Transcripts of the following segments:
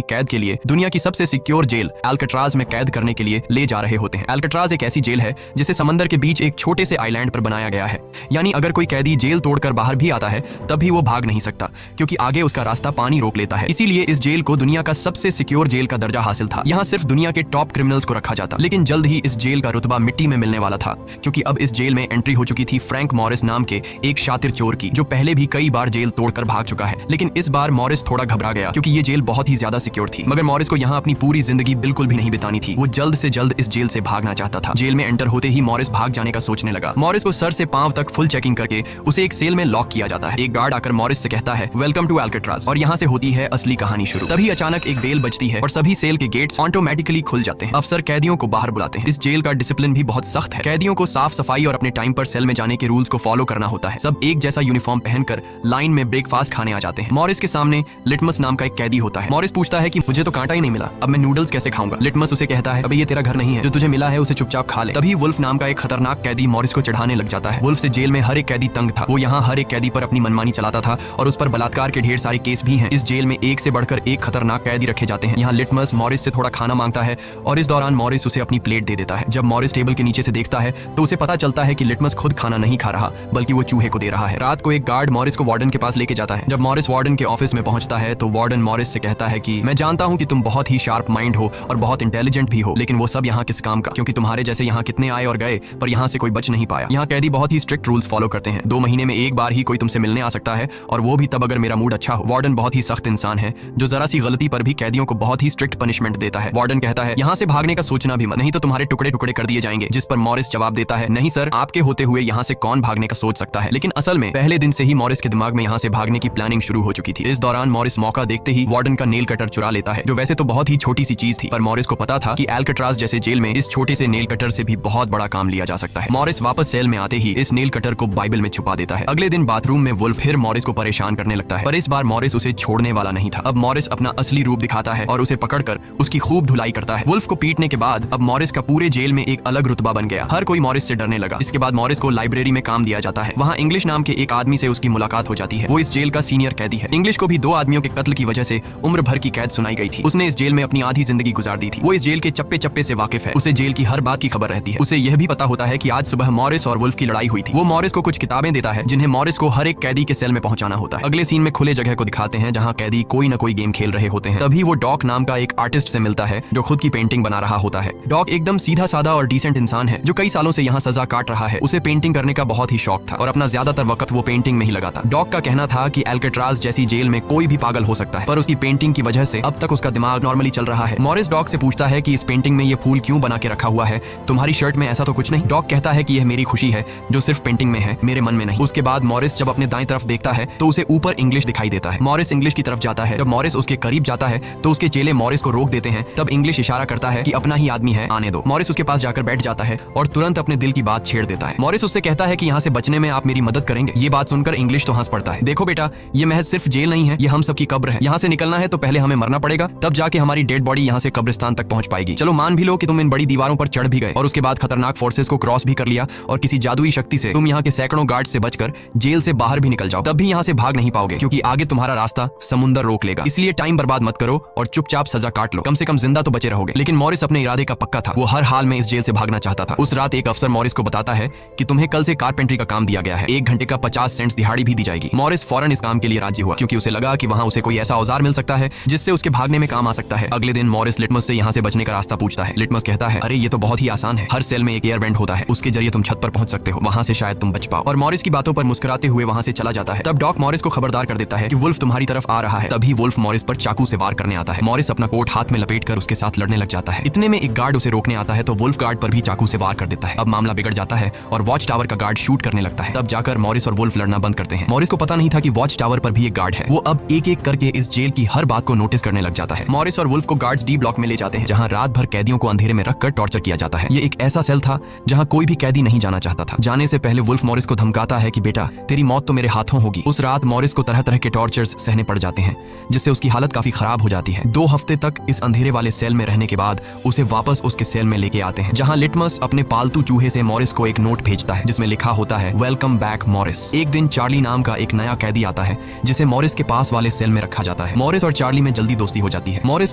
कैद के लिए दुनिया की सबसे सिक्योर जेल अल्काट्राज में कैद करने के लिए ले जा रहे होते हैं। अल्काट्राज एक ऐसी जेल है जिसे समंदर के बीच एक छोटे से आइलैंड पर बनाया गया है, यानी अगर कोई कैदी जेल तोड़कर बाहर भी आता है तब भी वो भाग नहीं सकता, क्योंकि आगे उसका रास्ता पानी रोक लेता है। इसीलिए इस जेल को दुनिया का सबसे सिक्योर जेल का दर्जा हासिल था। यहाँ सिर्फ दुनिया के टॉप क्रिमिनल्स को रखा जाता, लेकिन जल्द ही इस जेल का रुतबा मिट्टी में मिलने वाला था, क्योंकि अब इस जेल में एंट्री हो चुकी थी फ्रैंक मॉरिस नाम के एक शातिर चोर की, जो पहले भी कई बार जेल तोड़कर भाग चुका है। लेकिन इस बार मॉरिस थोड़ा घबरा गया, क्योंकि ये जेल बहुत ही ज्यादा सिक्योर थी। मगर मॉरिस को यहाँ अपनी पूरी जिंदगी बिल्कुल भी नहीं बितानी थी। वो जल्द से जल्द इस जेल से भागना चाहता था। जेल में एंटर होते ही मॉरिस भाग जाने का सोचने लगा। मॉरिस को सर से पांव तक फुल चेकिंग करके उसे एक सेल में लॉक किया जाता है। एक गार्ड आकर मॉरिस से कहता है, वेलकम टू अल्काट्राज, और यहाँ से होती है असली कहानी शुरू। तभी अचानक एक बेल बजती है और सभी सेल के गेट्स ऑटोमेटिकली खुल जाते हैं। अफसर कैदियों को बाहर बुलाते हैं। इस जेल का डिसिप्लिन भी बहुत सख्त है। कैदियों को साफ सफाई और अपने टाइम पर सेल में जाने के रूल्स को फॉलो करना होता है। सब एक जैसा यूनिफॉर्म पहनकर लाइन में ब्रेकफास्ट खाने आ जाते हैं। मॉरिस के सामने लिटमस नाम का एक कैदी होता है। मॉरिस पूछता है कि मुझे तो कांटा ही नहीं मिला, अब मैं नूडल्स कैसे खाऊंगा? लिटमस उसे कहता है, अबे ये तेरा घर नहीं है, जो तुझे मिला है उसे चुपचाप खा ले। तभी वुल्फ नाम का एक खतरनाक कैदी मॉरिस को चढ़ाने लग जाता है। वुल्फ से जेल में हर एक कैदी तंग था। वो यहाँ हर एक कैदी पर अपनी मनमानी चलाता था और उस पर बलात्कार के ढेर सारे केस भी हैं। इस जेल में एक से बढ़कर एक खतरनाक कैदी रखे जाते हैं। यहाँ लिटमस मॉरिस से थोड़ा खाना मांगता है और इस दौरान मॉरिस उसे अपनी प्लेट दे देता है। जब मॉरिस टेबल के नीचे से देखता है तो उसे पता चलता है कि लिटमस खुद खाना नहीं खा रहा, बल्कि वो चूहे को दे रहा है। रात को एक गार्ड मॉरिस को वार्डन के पास लेके जाता है। जब मॉरिस वार्डन के ऑफिस में पहुंचता है तो वार्डन मॉरिस से कहता है कि मैं जानता हूं कि तुम बहुत ही शार्प माइंड हो और बहुत इंटेलिजेंट भी हो, लेकिन वो सब यहाँ किस काम का, क्योंकि तुम्हारे जैसे यहाँ कितने आए और गए पर यहाँ से कोई बच नहीं पाया। यहाँ कैदी बहुत ही स्ट्रिक्ट रूल्स फॉलो करते हैं। 2 महीने में एक बार ही कोई तुमसे मिलने आ सकता है, और वो भी तब अगर मेरा मूड अच्छा हो। वार्डन बहुत ही सख्त इंसान है, जो जरा सी गलती पर भी कैदियों को बहुत ही स्ट्रिक्ट पनिशमेंट देता है। वार्डन कहता है, यहाँ से भागने का सोचना भी मत, नहीं तो तुम्हारे टुकड़े टुकड़े कर दिए जाएंगे। जिस पर मॉरिस जवाब देता है, नहीं सर, आपके होते हुए यहाँ से कौन भागने का सोच सकता है। लेकिन असल में पहले दिन से ही मॉरिस के दिमाग में यहाँ से भागने की प्लानिंग शुरू हो चुकी थी। इस दौरान मॉरिस मौका देखते ही वार्डन का नेल कटर चुरा लेता है, जो वैसे तो बहुत ही छोटी सी चीज थी, पर मॉरिस को पता था कि अल्काट्राज जैसे जेल में इस छोटे से नेल कटर से भी बहुत बड़ा काम लिया जा सकता है। मॉरिस वापस सेल में आते ही इस नेल कटर को बाइबल में छुपा देता है। अगले दिन बाथरूम में वुल्फ फिर मॉरिस को परेशान करने लगता है, पर इस बार मॉरिस उसे छोड़ने वाला नहीं था। अब मॉरिस अपना असली रूप दिखाता है और उसे पकड़कर उसकी खूब धुलाई करता है। वुल्फ को पीटने के बाद अब मॉरिस का पूरे जेल में एक अलग रुतबा बन गया। हर कोई मॉरिस से डरने लगा। इसके बाद मॉरिस को लाइब्रेरी में काम दिया जाता है। वहाँ इंग्लिश नाम के एक आदमी से उसकी मुलाकात हो जाती है। वो इस जेल का सीनियर कैदी है। इंग्लिश को भी 2 आदमियों के कत्ल की वजह से उम्र भर की कैद सुनाई गई थी। उसने इस जेल में अपनी आधी जिंदगी गुजार दी थी। वो इस जेल के चप्पे चप्पे से वाकिफ है। उसे जेल की हर बात की खबर रहती है। उसे यह भी पता होता है कि आज सुबह मॉरिस और वुल्फ की लड़ाई हुई थी। वो मॉरिस को कुछ किताबें देता है, जिन्हें मॉरिस को हर एक कैदी के सेल में पहुंचाना होता है। अगले सीन में खुले जगह को दिखाते हैं, जहां कैदी कोई न कोई गेम खेल रहे होते हैं। तभी वो डॉक नाम का एक आर्टिस्ट से मिलता है, जो खुद की पेंटिंग बना रहा होता है। डॉक एकदम सीधा साधा और डिसेंट इंसान है, जो कई सालों से यहाँ सजा काट रहा है। उसे पेंटिंग करने का बहुत ही शौक था और अपना ज्यादातर वक्त वो पेंटिंग में ही लगाता। डॉक का कहना था कि अल्काट्राज जैसी जेल में कोई भी पागल हो सकता है, पर उसकी पेंटिंग की वजह से अब तक उसका दिमाग नॉर्मली चल रहा है। मॉरिस डॉक से पूछता है कि इस पेंटिंग में ये फूल क्यों बना के रखा हुआ है, तुम्हारी शर्ट में ऐसा तो कुछ नहीं। डॉक कहता है कि यह मेरी खुशी है, जो सिर्फ पेंटिंग में है, मेरे मन में नहीं। उसके बाद मॉरिस जब अपने दाईं तरफ देखता है तो उसे ऊपर इंग्लिश दिखाई देता है। मॉरिस इंग्लिश की तरफ जाता है। जब मॉरिस उसके करीब जाता है तो उसके चेले मॉरिस को रोक देते हैं। तब इंग्लिश इशारा करता है कि अपना ही आदमी है, आने दो। मॉरिस उसके पास जाकर बैठ जाता है और तुरंत अपने दिल की बात छेड़ देता है। मॉरिस उससे कहता है कि यहाँ से बचने में आप मेरी मदद करेंगे। ये बात सुनकर इंग्लिश तो हंस पड़ता है। देखो बेटा, ये महज सिर्फ जेल नहीं है, ये हम सबकी कब्र है। यहाँ से निकलना है तो पहले हमें मरना पड़ेगा, तब जाके हमारी डेड बॉडी यहाँ से कब्रिस्तान तक पहुंच पाएगी। चलो मान भी लो कि तुम इन बड़ी दीवारों पर चढ़ भी गए और उसके बाद खतरनाक फोर्सेस को क्रॉस भी कर लिया और किसी जादुई शक्ति से तुम यहाँ के सैकड़ों गार्ड से बचकर जेल से बाहर भी निकल जाओ, तब भी यहाँ से भाग नहीं पाओगे, क्योंकि आगे तुम्हारा रास्ता समुंदर रोक लेगा। इसलिए टाइम बर्बाद मत करो और चुपचाप सजा काट लो, कम से कम जिंदा तो बचे रहोगे। लेकिन मॉरिस अपने इरादे का पक्का था। वो हर हाल में इस जेल से भागना चाहता था। उस रात एक अफसर मॉरिस को बताता है कि तुम्हें कल से कारपेंट्री का काम दिया गया है, 1 घंटे का 50 सेंट्स दिहाड़ी भी दी जाएगी। मॉरिस फौरन इस काम के लिए राजी हुआ, क्योंकि उसे लगा कि वहाँ उसे कोई ऐसा औजार मिल सकता है जिससे उसके भागने में काम आ सकता है। अगले दिन मॉरिस लिटमस से यहाँ से बचने का रास्ता पूछता है। लिटमस कहता है, अरे ये तो बहुत ही आसान है, हर सेल में एक एयर वेंट होता है, उसके जरिए तुम छत पर पहुंच सकते हो, वहाँ से शायद तुम बच पाओ। और मॉरिस की बातों पर मुस्कुराते हुए वहाँ से चला जाता है। तब डॉक मॉरिस को खबरदार कर देता है कि वुल्फ तुम्हारी तरफ आ रहा है। तभी वुल्फ मॉरिस पर चाकू से वार करने आता है। मॉरिस अपना कोट हाथ में लपेटकर उसके साथ लड़ने लग जाता है। इतने में एक गार्ड उसे रोकने आता है तो वुल्फ गार्ड पर भी चाकू से वार कर देता है। अब मामला बिगड़ जाता है और वॉच टावर का गार्ड शूट करने लगता है। तब जाकर मॉरिस और वुल्फ लड़ना बंद करते हैं। मॉरिस को पता नहीं था कि वॉच टावर पर भी एक गार्ड है। वो अब एक एक करके इस जेल की हर बात को नोटिस करने लग जाता है। मॉरिस और वुल्फ को गार्ड्स डी ब्लॉक में ले जाते हैं, जहाँ रात भर कैदियों को अंधेरे में रखकर टॉर्चर किया जाता है। ये एक ऐसा सेल था जहाँ कोई भी कैदी नहीं जाना चाहता था। जाने से पहले वुल्फ मॉरिस को धमकाता है कि बेटा, तेरी मौत तो मेरे हाथों होगी। उस रात मॉरिस को तरह तरह के टॉर्चर्स सहने पड़ जाते हैं, जिससे उसकी हालत काफी खराब हो जाती है। 2 हफ्ते तक इस अंधेरे वाले सेल में रहने के बाद उसे वापस उसके सेल में लेके आते हैं, जहाँ लिटमस अपने पालतू चूहे से मॉरिस को एक नोट भेजता है, जिसमें लिखा होता है, वेलकम बैक मॉरिस। एक दिन चार्ली नाम का एक नया कैदी आता है, जिसे मॉरिस के पास वाले सेल में रखा जाता है। मॉरिस और चार्ली में जल्दी जल्दी दोस्ती हो जाती है। मॉरिस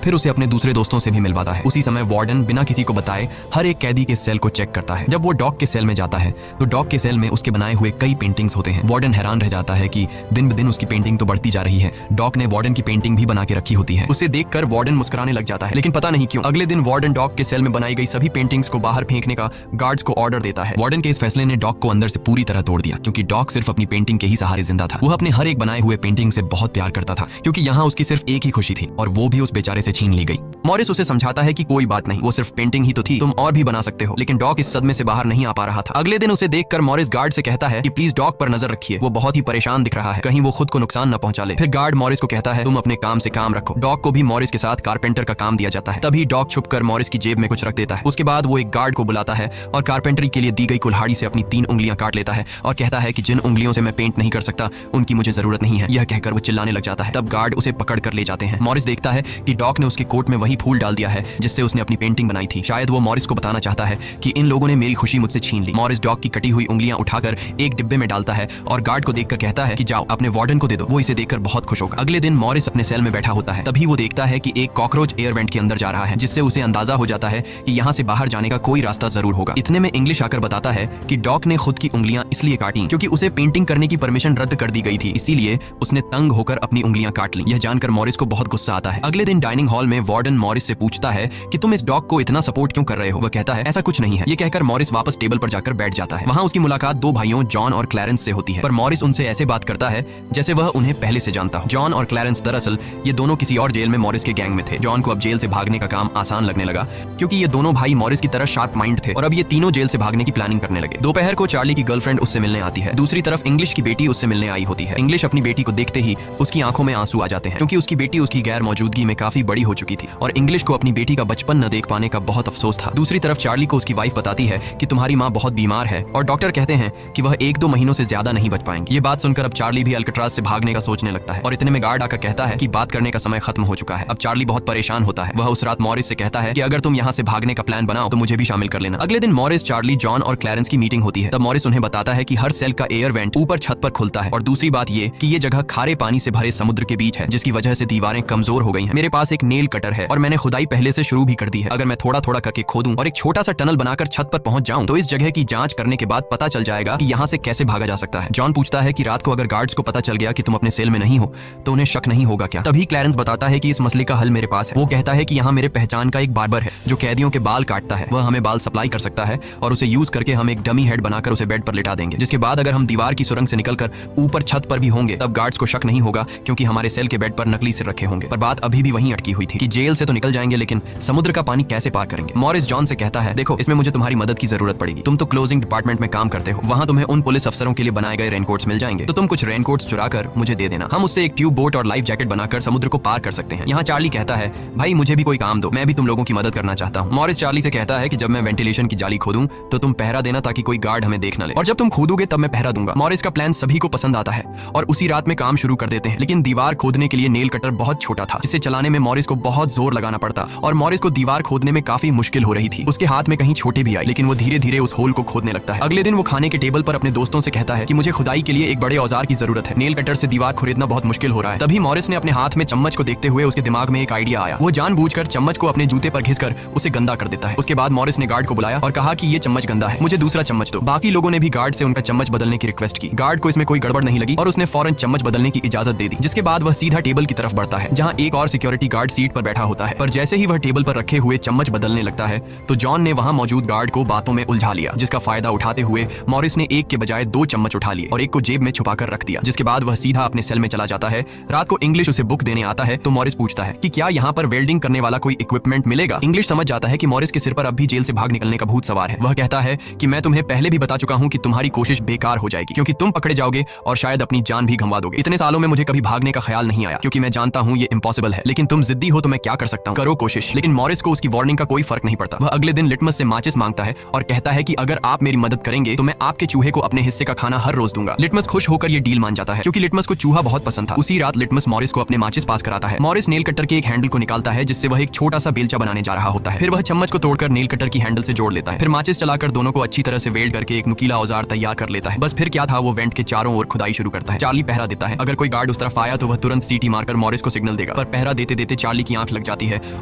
फिर उसे अपने दूसरे दोस्तों से भी मिलवाता है। उसी समय वार्डन बिना किसी को बताए हर एक कैदी के सेल को चेक करता है। जब वो डॉग के सेल में जाता है तो डॉग के सेल में उसके बनाए हुए कई पेंटिंग्स होते हैं। वार्डन हैरान रह जाता है कि दिन ब दिन उसकी पेंटिंग तो बढ़ती जा रही है। डॉग ने वार्डन की पेंटिंग भी बना के रखी होती है। उसे देखकर वार्डन मुस्कुराने लग जाता है, लेकिन पता नहीं क्यों अगले दिन वार्डन डॉग के सेल में बनाई गई सभी पेंटिंग्स को बाहर फेंकने का गार्ड्स को ऑर्डर देता है। वार्डन के इस फैसले ने डॉग को अंदर से पूरी तरह तोड़ दिया, क्योंकि डॉग सिर्फ अपनी पेंटिंग के ही सहारे जिंदा था। वो अपने हर एक बनाए हुए पेंटिंग से बहुत प्यार करता था, क्योंकि यहाँ उसकी सिर्फ एक ही खुशी थी और वो भी उस बेचारे से छीन ली गई। मॉरिस उसे समझाता है कि कोई बात नहीं, वो सिर्फ पेंटिंग ही तो थी, तुम और भी बना सकते हो। लेकिन डॉग इस सदमे से बाहर नहीं आ पा रहा था। अगले दिन उसे देखकर मॉरिस गार्ड से कहता है कि प्लीज डॉग पर नजर रखिए, वो बहुत ही परेशान दिख रहा है, कहीं वो खुद को नुकसान न पहुंचा ले। फिर गार्ड मॉरिस को कहता है तुम अपने काम से काम रखो। डॉग को भी मॉरिस के साथ कारपेंटर का काम दिया जाता है। तभी डॉग छुपकर मॉरिस की जेब में कुछ रख देता है। उसके बाद वो एक गार्ड को बुलाता है और कारपेंटरी के लिए दी गई कुल्हाड़ी से अपनी 3 उंगलियां काट लेता है और कहता है कि जिन उंगलियों से मैं पेंट नहीं कर सकता उनकी मुझे जरूरत नहीं है। यह कहकर वो चिल्लाने लग जाता है। तब गार्ड उसे पकड़ कर ले जाते हैं। मॉरिस देखता है कि डॉग ने उसके कोट में वही फूल डाल दिया है जिससे उसने अपनी पेंटिंग बनाई थी। शायद वो मॉरिस को बताना चाहता है कि इन लोगों ने मेरी खुशी मुझसे छीन ली। मॉरिस डॉग की कटी हुई उंगलियां उठाकर एक डिब्बे में डालता है और गार्ड को देखकर कहता है कि जाओ अपने वार्डन को दे दो, वो इसे देखकर बहुत खुश होगा। अगले दिन मॉरिस अपने सेल में बैठा होता है। तभी वो देखता है कि एक कॉकरोच एयर वेंट के अंदर जा रहा है, जिससे उसे अंदाजा हो जाता है कि यहाँ से बाहर जाने का कोई रास्ता जरूर होगा। इतने में इंग्लिश आकर बताता है कि डॉग ने खुद की उंगलियां इसलिए काटी क्योंकि उसे पेंटिंग करने की परमिशन रद्द कर दी गई थी, इसीलिए उसने तंग होकर अपनी उंगलियां काट ली। यह जानकर मॉरिस को बहुत गुस्सा आता है। अगले दिन डाइनिंग हॉल में वार्डन मॉरिस से पूछता है कि तुम इस डॉग को इतना सपोर्ट क्यों कर रहे हो। वह कहता है ऐसा कुछ नहीं है। ये कहकर मॉरिस वापस टेबल पर जाकर बैठ जाता है। वहां उसकी मुलाकात 2 भाइयों जॉन और क्लैरेंस से होती है, पर मॉरिस उनसे ऐसे बात करता है जैसे वह उन्हें पहले से जानता हो। जॉन और क्लैरेंस दरअसल ये दोनों किसी और जेल में मॉरिस के गैंग में थे। जॉन को अब जेल से भागने का काम आसान लगने लगा, क्योंकि ये दोनों भाई मॉरिस की तरह शार्प माइंड थे और अब ये तीनों जेल से भागने की प्लानिंग करने लगे। दोपहर को चार्ली की गर्लफ्रेंड उससे मिलने आती है। दूसरी तरफ इंग्लिश की बेटी उससे मिलने आई होती है। इंग्लिश अपनी बेटी को देखते ही उसकी आंखों में आंसू आ जाते हैं, क्योंकि उसकी बेटी उसकी गैर मौजूदगी में काफी बड़ी हो चुकी थी और इंग्लिश को अपनी बेटी का बचपन न देख पाने का बहुत अफसोस था। दूसरी तरफ चार्ली को उसकी वाइफ बताती है कि तुम्हारी माँ बहुत बीमार है और डॉक्टर कहते हैं कि वह 1-2 महीनों से ज्यादा नहीं बच पाएंगे। ये बात सुनकर अब चार्ली भी अल्काट्राज से भागने का सोचने लगता है और इतने में गार्ड आकर कहता है कि बात करने का समय खत्म हो चुका है। अब चार्ली बहुत परेशान होता है। वह उस रात मॉरिस से कहता है कि अगर तुम यहाँ से भागने का प्लान बनाओ तो मुझे भी शामिल कर लेना। अगले दिन मॉरिस, चार्ली, जॉन और क्लैरेंस की मीटिंग होती है। तब मॉरिस उन्हें बताता है कि हर सेल का एयर वेंट ऊपर छत पर खुलता है और दूसरी बात ये कि ये जगह खारे पानी से भरे समुद्र के बीच है, जिसकी वजह से दीवारें कमजोर हो गई हैं। मेरे पास एक नेल कटर है और मैंने खुदाई पहले से शुरू भी कर दी है। अगर मैं थोड़ा थोड़ा करके खोदूं और एक छोटा सा टनल बनाकर छत पर पहुंच जाऊं तो इस जगह की जांच करने के बाद पता चल जाएगा कि यहाँ से कैसे भागा जा सकता है। जॉन पूछता है कि रात को अगर गार्ड्स को पता चल गया कि तुम अपने सेल में नहीं हो तो उन्हें शक नहीं होगा क्या। तभी क्लैरेंस बताता है कि इस मसले का हल मेरे पास है। वो कहता है कि यहाँ मेरे पहचान का एक बार्बर है जो कैदियों के बाल काटता है। वह हमें बाल सप्लाई कर सकता है और उसे यूज करके हम एक डमी हेड बनाकर उसे बेड पर लिटा देंगे, जिसके बाद अगर हम दीवार की सुरंग से निकलकर ऊपर छत पर भी होंगे तब गार्ड्स को शक नहीं होगा, क्योंकि हमारे सेल के बेड पर नकली सिर रखे होंगे। पर बात अभी भी वहीं अटकी हुई थी कि जेल से तो निकल जाएंगे लेकिन समुद्र का पानी कैसे पार करेंगे। मॉरिस जॉन से कहता है देखो, इसमें मुझे तुम्हारी मदद की जरूरत पड़ेगी। तुम तो क्लोजिंग डिपार्टमेंट में काम करते हो, वहां तुम्हें उन पुलिस अफसरों के लिए बनाए गए रेनकोट्स मिल जाएंगे, तो तुम कुछ रेनकोट्स चुराकर मुझे दे देना। हम उससे एक ट्यूब बोट और लाइफ जैकेट बनाकर समुद्र को पार कर सकते हैं। यहाँ चार्ली कहता है भाई मुझे भी कोई काम दो, मैं भी तुम लोगों की मदद करना चाहता हूँ। मॉरिस चार्ली से कहता है कि जब मैं वेंटिलेशन की जाली खोदूं तो तुम पहरा देना ताकि कोई गार्ड हमें देख न ले, और जब तुम खोदोगे तब मैं पहरा दूंगा। मॉरिस का प्लान सभी को पसंद आता है और उसी रात में काम शुरू कर देते हैं। लेकिन दीवार खोदने के लिए नेल कटर बहुत छोटा था, जिसे चलाने में मॉरिस को बहुत जोर लगाना पड़ता और मॉरिस को दीवार खोदने में काफी मुश्किल हो रही थी। उसके हाथ में कहीं छोटे भी आई, लेकिन वो धीरे धीरे उस होल को खोदने लगता है। अगले दिन वो खाने के टेबल पर अपने दोस्तों से कहता है कि मुझे खुदाई के लिए एक बड़े औजार की जरूरत है, नेल कटर से दीवार खरीदना बहुत मुश्किल हो रहा है। तभी मॉरिस ने अपने हाथ में चम्मच को देखते हुए उसके दिमाग में एक आइडिया आया। वो जानबूझकर चम्मच को अपने जूते पर घिसकर उसे गंदा कर देता है। उसके बाद मॉरिस ने गार्ड को बुलाया और कहा कि ये चम्मच गंदा है, मुझे दूसरा चम्मच दो। बाकी लोगों ने भी गार्ड से उनका चम्मच बदलने की रिक्वेस्ट की। गार्ड को इसमें कोई गड़बड़ नहीं लगी और उसने फौरन चम्मच बदलने की इजाजत दे दी, जिसके बाद वह सीधा टेबल की तरफ बढ़ता है जहां एक और सिक्योरिटी गार्ड सीट पर बैठा होता है। पर जैसे ही वह टेबल पर रखे हुए चम्मच बदलने लगता है तो जॉन ने वहां मौजूद गार्ड को बातों में उलझा लिया, जिसका फायदा उठाते हुए मॉरिस ने एक के बजाय 2 चम्मच उठा लिए और एक को जेब में छुपाकर रख दिया, जिसके बाद वह सीधा अपने सेल में चला जाता है। रात को इंग्लिश उसे बुक देने आता है तो मॉरिस पूछता है कि क्या यहाँ पर वेल्डिंग करने वाला कोई इक्विपमेंट मिलेगा। इंग्लिश समझ जाता है कि मॉरिस के सिर पर अब भी जेल से भाग निकलने का भूत सवार है। वह कहता है कि मैं तुम्हें पहले भी बता चुका हूँ कि तुम्हारी कोशिश बेकार हो जाएगी, क्योंकि तुम पकड़े जाओगे और शायद अपनी जान भी गंवा दोगे। इतने सालों में मुझे कभी भागने का ख्याल नहीं आया, क्योंकि मैं जानता हूँ ये इम्पॉसिबल है, लेकिन तुम जिद्दी हो तो मैं क्या कर सकता सकता हूँ, करो कोशिश। लेकिन मॉरिस को उसकी वार्निंग का कोई फर्क नहीं पड़ता। वह अगले दिन लिटमस से माचिस मांगता है और कहता है कि अगर आप मेरी मदद करेंगे तो मैं आपके चूहे को अपने हिस्से का खाना हर रोज दूंगा। लिटमस खुश होकर ये डील मान जाता है क्योंकि लिटमस को चूहा बहुत पसंद था। उसी रात लिटमस मॉरिस को अपने माचिस पास कराता है। मॉरिस नेल कटर के एक हैंडल को निकालता है जिससे वह एक छोटा सा बेलचा बनाने जा रहा होता है। फिर वह चम्मच को तोड़कर नेल कटर की हैंडल से जोड़ लेता है। फिर माचिस चलाकर दोनों को अच्छी तरह से वेल्ड करके एक नुकीला औजार तैयार कर लेता है। बस फिर क्या था, वो वेंट के चारों ओर खुदाई शुरू करता है। चार्ली पहरा देता है। अगर कोई गार्ड उस तरफ आया तो वह तुरंत सीटी मारकर मॉरिस को सिग्नल देगा। पर पहरा देते देते चार्ली की आंख लग जाती है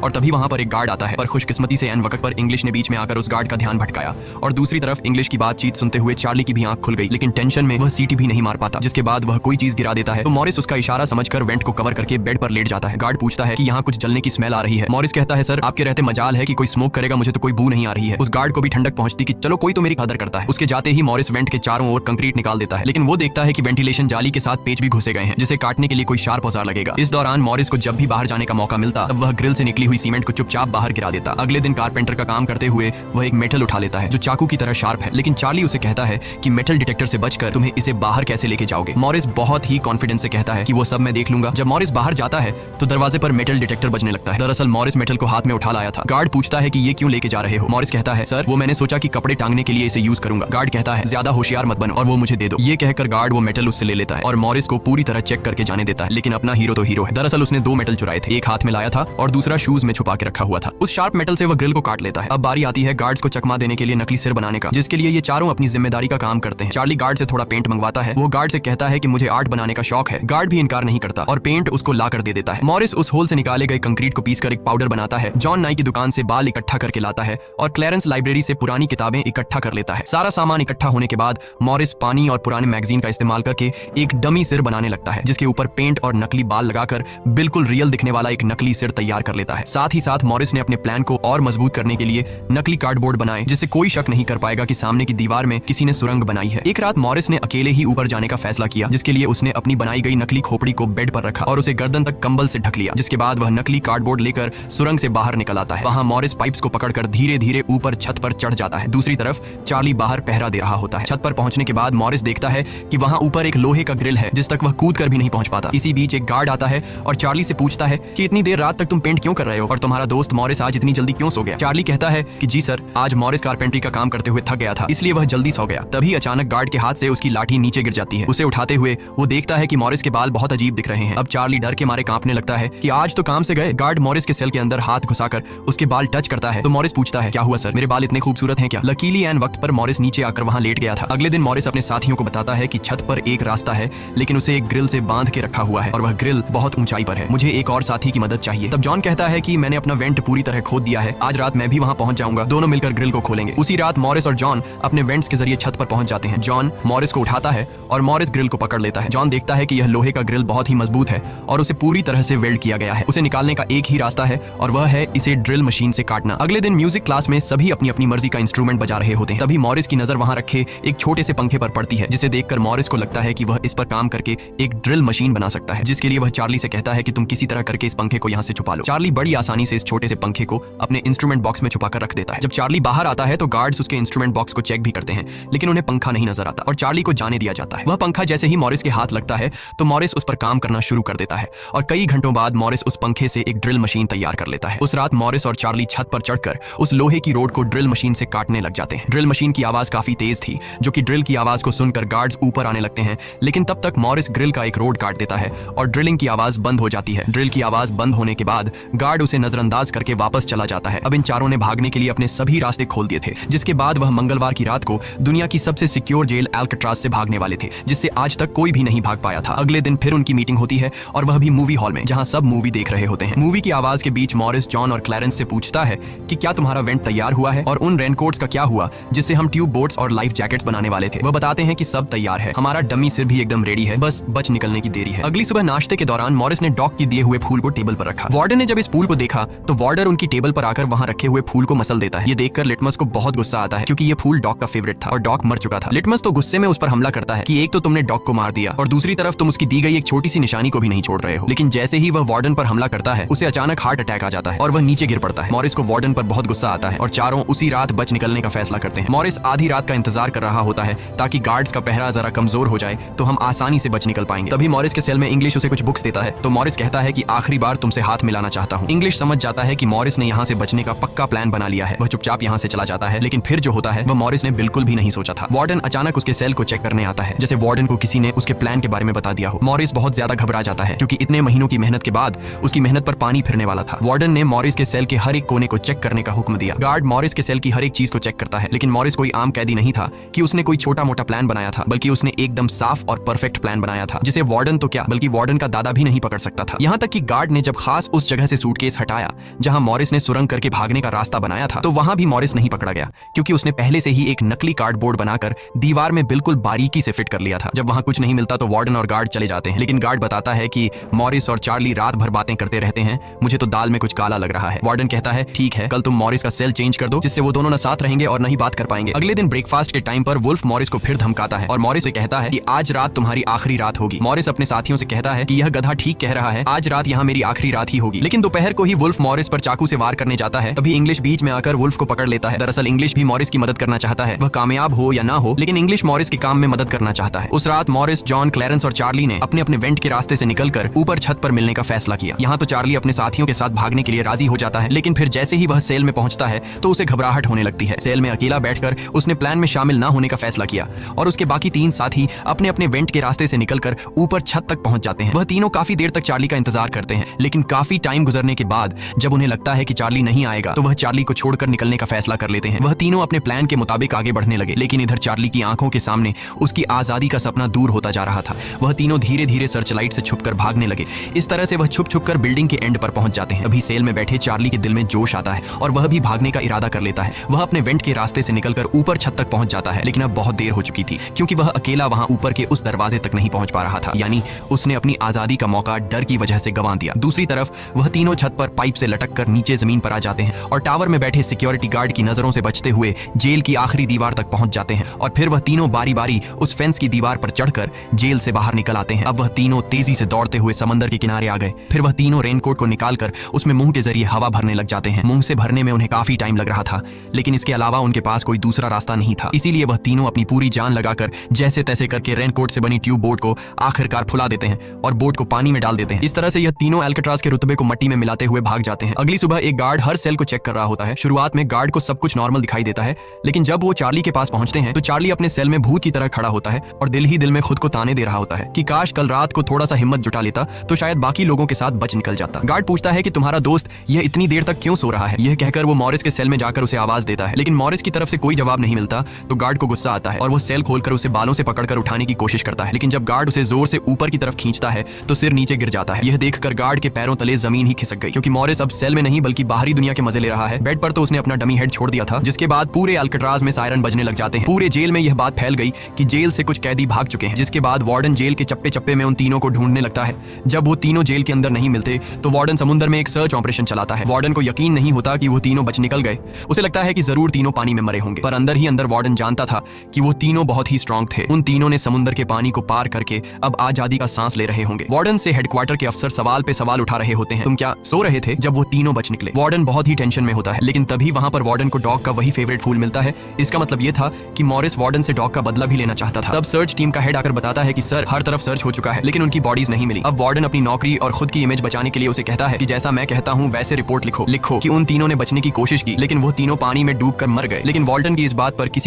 और तभी वहां पर एक गार्ड आता है। पर खुशकिस्मती से एन वक्त पर इंग्लिश ने बीच में आकर उस गार्ड का ध्यान भटकाया और दूसरी तरफ इंग्लिश की बातचीत सुनते हुए चार्ली की भी आंख खुल गई। लेकिन टेंशन में वह सीटी भी नहीं मार पाता। जिसके बाद वह कोई चीज गिरा देता है तो मॉरिस उसका इशारा समझकर वेंट को कवर करके बेड पर लेट जाता है। गार्ड पूछता है कि यहाँ कुछ जलने की स्मेल आ रही है। मॉरिस कहता है, सर आपके रहते मजाल है कि कोई स्मोक करेगा, मुझे तो कोई बू नहीं आ रही है। उस गार्ड को भी ठंडक पहुंचती कि चलो कोई तो मेरी कदर करता है। उसके जाते ही मॉरिस वेंट के चारों ओर कंक्रीट निकाल देता है। लेकिन वो देखता है कि वेंटिलेशन जाली के साथ पेच भी घुसे गए हैं जिसे काटने के लिए कोई शार्प औजार लगेगा। इस दौरान मॉरिस को जब भी बाहर जाने का मौका मिलता तब वह ग्रिल से निकली हुई सीमेंट को चुपचाप बाहर गिरा देता। अगले दिन कारपेंटर का काम करते हुए वह एक मेटल उठा लेता है जो चाकू की तरह शार्प है। लेकिन चार्ली उसे कहता है कि मेटल डिटेक्टर से बचकर तुम्हें इसे बाहर कैसे लेके जाओगे। मॉरिस बहुत ही कॉन्फिडेंस से कहता है कि वो सब मैं देख लूंगा। जब मॉरिस बाहर जाता है तो दरवाजे पर मेटल डिटेक्टर बजने लगता है। दरअसल मॉरिस मेटल को हाथ में उठा लाया था। गार्ड पूछता है कि ये क्यों लेके जा रहे हो। मॉरिस कहता है, सर वो मैंने सोचा कि कपड़े टांगने के लिए इसे यूज करूंगा। गार्ड कहता है, ज्यादा होशियार मत बनो और वो मुझे दे दो। ये कहकर गार्ड वो मेटल उससे ले लेता है और मॉरिस को पूरी तरह चेक करके जाने देता है। लेकिन अपना हीरो तो हीरो है। दरअसल उसने 2 मेटल चुराए थे, एक हाथ में लाया था और दूसरा शूज में छुपा के रखा हुआ था। उस शार्प मेटल से वह ग्रिल को काट लेता है। अब बारी आती है गार्ड्स को चकमा देने के लिए नकली सिर बनाने का, जिसके लिए ये चारों अपनी जिम्मेदारी का काम करते हैं। चार्ली गार्ड से थोड़ा पेंट मंगवाता है। वो गार्ड से कहता है कि मुझे आर्ट बनाने का शौक है। गार्ड भी इनकार नहीं करता और पेंट उसको ला कर दे देता है। मॉरिस उस होल से निकाले गए कंक्रीट को पीसकर एक पाउडर बनाता है। जॉन नाई की दुकान से बाल इकट्ठा करके लाता है और क्लैरेंस लाइब्रेरी से पुरानी किताबें इकट्ठा कर लेता है। सारा सामान इकट्ठा होने के बाद मॉरिस पानी और पुराने मैगजीन का इस्तेमाल करके एक डमी सिर बनाने लगता है जिसके ऊपर पेंट और नकली बाल लगाकर बिल्कुल रियल दिखने वाला एक नकली सिर तैयार कर लेता है। साथ ही साथ मॉरिस ने अपने प्लान को और मजबूत करने के लिए नकली कार्डबोर्ड बनाए जिससे कोई शक नहीं कर पाएगा कि सामने की दीवार में किसी ने सुरंग बनाई है। एक रात मॉरिस ने अकेले ही ऊपर जाने का फैसला किया जिसके लिए उसने अपनी बनाई गई नकली खोपड़ी को बेड पर रखा और उसे गर्दन तक कंबल से ढक लिया। जिसके बाद वह नकली कार्डबोर्ड लेकर सुरंग से बाहर निकल आता है। वहां मॉरिस पाइप्स को पकड़कर धीरे धीरे ऊपर छत पर चढ़ जाता है। दूसरी तरफ चार्ली बाहर पहरा दे रहा होता है। छत पर पहुंचने के बाद मॉरिस देखता है कि वहां ऊपर एक लोहे का ग्रिल है जिस तक वह कूद कर भी नहीं पहुंच पाता। इसी बीच एक गार्ड आता है और चार्ली से पूछता है कि इतनी देर रात तक तुम पेंट क्यों कर रहे हो और तुम्हारा दोस्त मॉरिस आज इतनी जल्दी क्यों सो गया। चार्ली कहता है कि जी सर, आज मॉरिस कारपेंट्री का काम करते हुए थक गया था इसलिए वह जल्दी सो गया। तभी अचानक गार्ड के हाथ से उसकी लाठी नीचे गिर जाती है। उसे उठाते हुए वो देखता है कि मॉरिस के बाल बहुत अजीब दिख रहे हैं। अब चार्ली डर के मारे कांपने लगता है कि आज तो काम से गए। गार्ड मॉरिस के सेल के अंदर हाथ घुसाकर उसके बाल टच करता है तो मॉरिस पूछता है, क्या हुआ सर, मेरे बाल इतने खूबसूरत हैं क्या। लकीली एन वक्त पर मॉरिस नीचे आकर वहां लेट गया था। अगले दिन मॉरिस अपने साथियों को बताता है कि छत पर एक रास्ता है लेकिन उसे एक ग्रिल से बांध के रखा हुआ है और वह ग्रिल बहुत ऊंचाई पर है। मुझे एक और साथी की मदद चाहिए। तब जॉन कहता है कि मैंने अपना वेंट पूरी तरह खोद दिया है, आज रात मैं भी वहां पहुंच जाऊंगा, दोनों मिलकर ग्रिल को खोलेंगे। उसी रात मॉरिस और जॉन अपने वेंट्स के जरिए छत पर पहुंच जाते हैं। जॉन मॉरिस को उठाता है और मॉरिस ग्रिल को पकड़ लेता है। जॉन देखता है कि यह लोहे का ग्रिल बहुत ही मजबूत है और उसे पूरी तरह से वेल्ड किया गया है। उसे निकालने का एक ही रास्ता है और वह है इसे ड्रिल मशीन से काटना। अगले दिन म्यूजिक क्लास में सभी अपनी अपनी मर्जी का इंस्ट्रूमेंट बजा रहे होते हैं। तभी मॉरिस की नजर वहां रखे एक छोटे से पंखे पर पड़ती है जिसे देखकर मॉरिस को लगता है कि वह इस पर काम करके एक ड्रिल मशीन बना सकता है, जिसके लिए वह चार्ली से कहता है कि तुम किसी तरह करके इस पंखे को यहाँ से छुपा लो। चार्ली बड़ी आसानी से इस छोटे से पंखे को अपने इंस्ट्रूमेंट बॉक्स में छुपा कर रख देता है। जब चार्ली बाहर आता है तो गार्ड्स उसके इंस्ट्रूमेंट बॉक्स को चेक भी करते हैं लेकिन उन्हें पंखा नहीं नजर आता और चार्ली को जाने दिया जाता है। वह पंखा जैसे ही मॉरिस के हाथ लगता है तो मॉरिस उस पर काम करना शुरू कर देता है और कई घंटों बाद मॉरिस उस पंखे से एक ड्रिल मशीन तैयार कर लेता है। उस रात मॉरिस और चार्ली छत पर चढ़कर उस लोहे की रोड को ड्रिल मशीन से काटने लग जाते हैं। ड्रिल मशीन की आवाज काफी तेज थी जो कि ड्रिल की आवाज को सुनकर गार्ड्स ऊपर आने लगते हैं लेकिन तब तक मॉरिस ग्रिल का एक रोड काट देता है और ड्रिलिंग की आवाज बंद हो जाती है। ड्रिल की आवाज बंद होने के बाद गार्ड उसे नजरअंदाज करके वापस चला जाता है। अब इन चारों ने भागने के लिए अपने सभी रास्ते खोल दिए थे जिसके बाद वह मंगलवार की रात को दुनिया की सबसे सिक्योर जेल एल्काट्राज से भागने वाले थे जिससे आज तक कोई भी नहीं भाग पाया था। अगले दिन फिर उनकी मीटिंग होती है और वह भी मूवी हॉल में जहां सब मूवी देख रहे होते हैं। मूवी की आवाज के बीच मॉरिस जॉन और क्लैरेंस से पूछता है कि क्या तुम्हारा वेंट तैयार हुआ है और उन रेनकोट्स का क्या हुआ जिससे हम ट्यूब बोट्स और लाइफ जैकेट्स बनाने वाले थे। वह बताते हैं कि सब तैयार है, हमारा डमी सिर भी एकदम रेडी है, बस बच निकलने की देरी है। अगली सुबह नाश्ते के दौरान मॉरिस ने डॉग के दिए हुए फूल को टेबल पर रखा। वार्डन ने जब इस फूल को देखा तो वार्डर उनकी टेबल पर आकर वहां रखे हुए फूल को मसल देता है। ये देखकर लिटमस को बहुत गुस्सा आता है क्योंकि ये फूल डॉग का फेवरेट था और डॉग मर चुका था। लिटमस तो गुस्से में उस पर हमला करता है कि एक तो तुमने डॉग को मार दिया और दूसरी तरफ तुम उसकी दी गई एक छोटी सी निशानी को भी नहीं छोड़ रहे हो। लेकिन जैसे ही वह वार्डन पर हमला करता है उसे अचानक हार्ट अटैक आ जाता है और वह नीचे गिर पड़ता है। मॉरिस को वार्डन पर बहुत गुस्सा आता है और चारों उसी रात बच निकलने का फैसला करते हैं। मॉरिस आधी रात का इंतजार कर रहा होता है ताकि गार्ड्स का पहरा जरा कमजोर हो जाए तो हम आसानी से बच निकल पाएंगे। तभी मॉरिस के सेल में इंग्लिश उसे कुछ बुक्स देता है तो मॉरिस कहता है कि आखिरी बार तुमसे हाथ मिलाना चाहता चाहता हूँ। इंग्लिश समझ जाता है कि मॉरिस ने यहाँ से बचने का पक्का प्लान बना लिया है। वह चुपचाप यहाँ से चला जाता है, लेकिन फिर जो होता है वह मॉरिस ने बिल्कुल भी नहीं सोचा था। वार्डन अचानक उसके सेल को चेक करने आता है, जैसे वार्डन को किसी ने उसके प्लान के बारे में बता दिया हो। मॉरिस बहुत ज्यादा घबरा जाता है क्योंकि इतने महीनों की मेहनत के बाद उसकी मेहनत पर पानी फिरने वाला था। वार्डन ने मॉरिस के सेल के हर एक कोने को चेक करने का हुक्म दिया। गार्ड मॉरिस के सेल की हर एक चीज को चेक करता है, लेकिन मॉरिस कोई आम कैदी नहीं था कि उसने कोई छोटा मोटा प्लान बनाया था, बल्कि उसने एकदम साफ और परफेक्ट प्लान बनाया था, जिसे वार्डन तो क्या बल्कि वार्डन का दादा भी नहीं पकड़ सकता था। यहाँ तक कि गार्ड ने जब खास उस जगह से सूटकेस हटाया जहां मॉरिस ने सुरंग करके भागने का रास्ता बनाया था, तो वहां भी मॉरिस नहीं पकड़ा गया, क्योंकि उसने पहले से ही एक नकली कार्डबोर्ड बनाकर दीवार में बिल्कुल बारीकी से फिट कर लिया था। जब वहां कुछ नहीं मिलता तो वार्डन और गार्ड चले जाते हैं, लेकिन गार्ड बताता है कि मॉरिस और चार्ली रात भर बातें करते रहते हैं, मुझे तो दाल में कुछ काला लग रहा है। वार्डन कहता है ठीक है, कल तुम मॉरिस का सेल चेंज कर दो, जिससे वो दोनों न साथ रहेंगे और न ही बात कर पाएंगे। अगले दिन ब्रेकफास्ट के टाइम पर वुल्फ मॉरिस को फिर धमकाता है और मॉरिस से कहता है कि आज रात तुम्हारी आखिरी रात होगी। मॉरिस अपने साथियों से कहता है कि यह गधा ठीक कह रहा है, आज रात यहाँ मेरी आखिरी रात ही होगी। लेकिन दोपहर को ही वुल्फ मॉरिस पर चाकू से वार करने जाता है, तभी इंग्लिश बीच में आकर वुल्फ को पकड़ लेता है। दरअसल इंग्लिश भी मॉरिस की मदद करना चाहता है, वह कामयाब हो या ना हो, लेकिन इंग्लिश मॉरिस के काम में मदद करना चाहता है। उस रात मॉरिस, जॉन, क्लैरेंस और चार्ली ने अपने अपने वेंट के रास्ते से निकलकर ऊपर छत पर मिलने का फैसला किया। यहाँ तो चार्ली अपने साथियों के साथ भागने के लिए राजी हो जाता है, लेकिन फिर जैसे ही वह सेल में पहुंचता है तो उसे घबराहट होने लगती है। सेल में अकेला बैठकर उसने प्लान में शामिल ना होने का फैसला किया और उसके बाकी तीन साथी अपने अपने वेंट के रास्ते से निकलकर ऊपर छत तक पहुंच जाते हैं। वह तीनों काफी देर तक चार्ली का इंतजार करते हैं, लेकिन काफी टाइम गुजरने के बाद जब उन्हें लगता है कि चार्ली नहीं आएगा तो वह चार्ली को छोड़कर निकलने का फैसला कर लेते हैं। वह तीनों अपने प्लान के मुताबिक आगे बढ़ने लगे, लेकिन इधर चार्ली की आंखों के सामने उसकी आजादी का सपना दूर होता जा रहा था। वह तीनों धीरे धीरे सर्चलाइट से छुपकर भागने लगे। इस तरह से वह छुप छुप कर बिल्डिंग के एंड पर पहुंच जाते हैं। अभी सेल में बैठे चार्ली के दिल में जोश आता है और वह भी भागने का इरादा कर लेता है। वह अपने वेंट के रास्ते से निकलकर ऊपर छत तक पहुंच जाता है, लेकिन अब बहुत देर हो चुकी थी, क्योंकि वह अकेला वहां ऊपर के उस दरवाजे तक नहीं पहुंच पा रहा था। यानी उसने अपनी आजादी का मौका डर की वजह से गंवा दिया। दूसरी तरफ वह तीनों छत पर पाइप से लटक कर नीचे जमीन पर आ जाते हैं और टावर में बैठे सिक्योरिटी गार्ड की नजरों से बचते हुए जेल की आखिरी दीवार तक पहुंच जाते हैं। और फिर वह तीनों बारी बारी उस फेंस की दीवार पर चढ़कर जेल से बाहर निकल आते हैं। अब वह तीनों तेजी से दौड़ते हुए समंदर के किनारे आ गए। फिर वह तीनों रेनकोट को निकालकर उसमें मुंह के जरिए हवा भरने लग जाते हैं। मुंह से भरने में उन्हें काफी टाइम लग रहा था, लेकिन इसके अलावा उनके पास कोई दूसरा रास्ता नहीं था। इसीलिए वह तीनों अपनी पूरी जान लगाकर जैसे तैसे करके रेनकोट से बनी ट्यूब बोट को आखिरकार फुला देते हैं और बोट को पानी में डाल देते हैं। इस तरह से यह तीनों अल्काट्राज के रुतबे को मिट्टी में मिलाते हुए भाग जाते हैं। अगली सुबह एक गार्ड हर सेल को चेक कर रहा होता है। शुरुआत में गार्ड को सब कुछ नॉर्मल दिखाई देता है, लेकिन जब वो चार्ली के पास पहुंचते हैं तो चार्ली अपने सेल में भूत की तरह खड़ा होता है और दिल ही दिल में खुद को ताने दे रहा होता है कि काश कल रात को थोड़ा सा हिम्मत जुटा लेता तो शायद बाकी लोगों के साथ बच निकल जाता। गार्ड पूछता है कि तुम्हारा दोस्त यह इतनी देर तक क्यों सो रहा है। यह कहकर वो मॉरिस के सेल में जाकर उसे आवाज देता है, लेकिन मॉरिस की तरफ से कोई जवाब नहीं मिलता तो गार्ड को गुस्सा आता है और वो सेल खोलकर उसे बालों से पकड़कर उठाने की कोशिश करता है। लेकिन जब गार्ड उसे जोर से ऊपर की तरफ खींचता है तो सिर नीचे गिर जाता है। यह देखकर गार्ड के पैरों तले जमीन ही खिसक गई, क्योंकि मॉरिस अब सेल में नहीं बल्कि बाहरी दुनिया के मजे ले रहा है। बेड पर तो उसने अपना डमी हेड छोड़ दिया था, जिसके बाद पूरे अल्काट्राज में सायरन बजने लग जाते हैं। पूरे जेल में यह बात फैल गई कि जेल से कुछ कैदी भाग चुके हैं, जिसके बाद वार्डन जेल के चप्पे चप्पे में उन तीनों को ढूंढने लगता है। जब वो तीनों जेल के अंदर नहीं मिलते तो वार्डन समुद्र में एक सर्च ऑपरेशन चलाता है। वार्डन को यकीन नहीं होता कि वो तीनों बच निकल गए। उसे लगता है कि जरूर तीनों पानी में मरे होंगे, पर अंदर ही अंदर वार्डन जानता था कि वो तीनों बहुत ही स्ट्रांग थे। उन तीनों ने समुद्र के पानी को पार करके अब आजादी का सांस ले रहे होंगे। वार्डन से हेडक्वार्टर के अफसर सवाल पे सवाल उठा रहे होते हैं, तुम क्या सो रहे थे जब वो तीनों बच निकले। वार्डन बहुत ही टेंशन में होता है, लेकिन तभी वहां पर वार्डन को डॉग का वही फेवरेट फूल मिलता है। इसका मतलब ये था कि मॉरिस वार्डन से डॉग का बदला भी लेना चाहता था। तब सर्च टीम का हेड आकर बताता है कि सर, हर तरफ सर्च हो चुका है, लेकिन उनकी बॉडीज नहीं मिली। अब वार्डन अपनी नौकरी और खुद की इमेज बचाने के लिए उसे कहता है कि जैसा मैं कहता हूँ वैसे रिपोर्ट लिखो कि उन तीनों ने बचने की कोशिश की, लेकिन वो तीनों पानी में डूबकर मर गए। लेकिन वार्डन की इस बात पर किसी